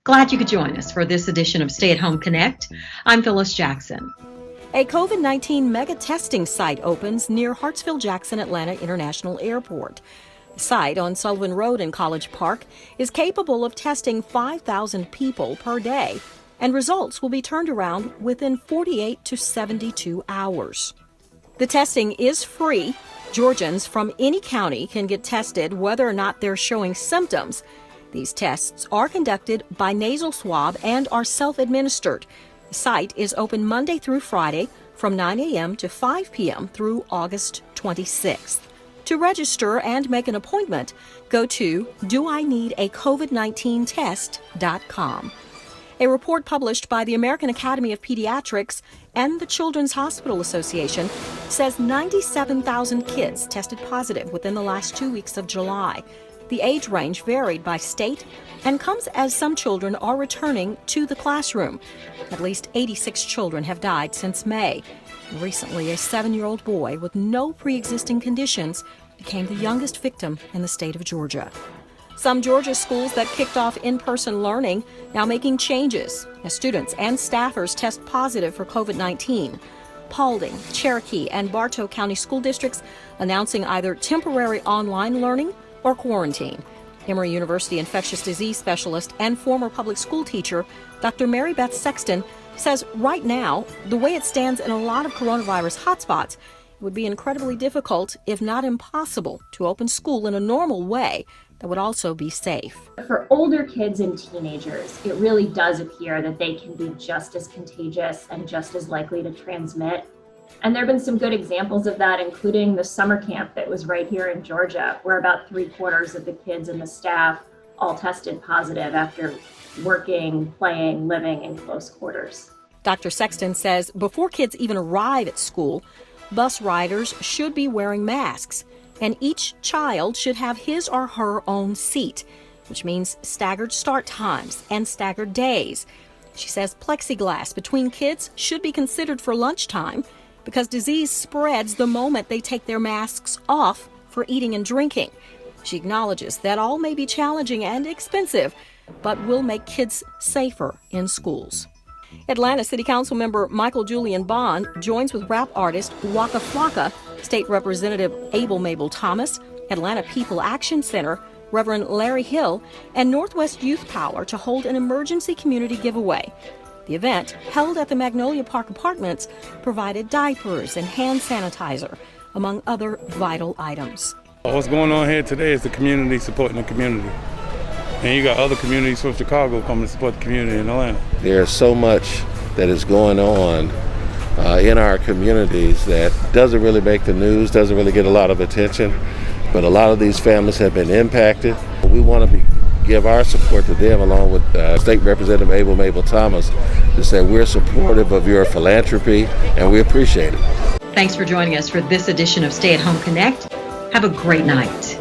Glad you could join us for this edition of Stay at Home Connect. I'm Phyllis Jackson. A COVID-19 mega testing site opens near Hartsfield-Jackson International Airport. The site on Sullivan Road in College Park is capable of testing 5,000 people per day, and results will be turned around within 48 to 72 hours. The testing is free. Georgians from any county can get tested whether or not they're showing symptoms. These tests are conducted by nasal swab and are self-administered. The site is open Monday through Friday from 9 a.m. to 5 p.m. through August 26th. To register and make an appointment, go to doineedacovid19test.com. A report published by the American Academy of Pediatrics and the Children's Hospital Association says 97,000 kids tested positive within the last 2 weeks of July. The age range varied by state and comes as some children are returning to the classroom. At least 86 children have died since May. Recently, a 7-year-old boy with no pre-existing conditions became the youngest victim in the state of Georgia. Some Georgia schools that kicked off in-person learning now making changes as students and staffers test positive for COVID-19. Paulding, Cherokee, and Bartow County school districts announcing either temporary online learning or quarantine. Emory University infectious disease specialist and former public school teacher Dr. Mary Beth Sexton says right now, the way it stands in a lot of coronavirus hotspots, it would be incredibly difficult, if not impossible, to open school in a normal way that would also be safe. For older kids and teenagers, it really does appear that they can be just as contagious and just as likely to transmit. And there have been some good examples of that, including the summer camp that was right here in Georgia, where about 3/4 of the kids and the staff all tested positive after working, playing, living in close quarters. Dr. Sexton says before kids even arrive at school, bus riders should be wearing masks, and each child should have his or her own seat, which means staggered start times and staggered days. She says plexiglass between kids should be considered for lunchtime because disease spreads the moment they take their masks off for eating and drinking. She acknowledges that all may be challenging and expensive, but will make kids safer in schools. Atlanta City Councilmember Michael Julian Bond joins with rap artist Waka Flocka, State Representative Abel Mabel Thomas, Atlanta People Action Center, Reverend Larry Hill, and Northwest Youth Power to hold an emergency community giveaway. The event, held at the Magnolia Park Apartments, provided diapers and hand sanitizer, among other vital items. What's going on here today is the community supporting the community. And you got other communities from Chicago coming to support the community in Atlanta. There's so much that is going on in our communities that doesn't really make the news, doesn't really get a lot of attention, but a lot of these families have been impacted. We want to give our support to them along with State Representative Abel Mabel Thomas to say we're supportive of your philanthropy and we appreciate it. Thanks for joining us for this edition of Stay at Home Connect. Have a great night.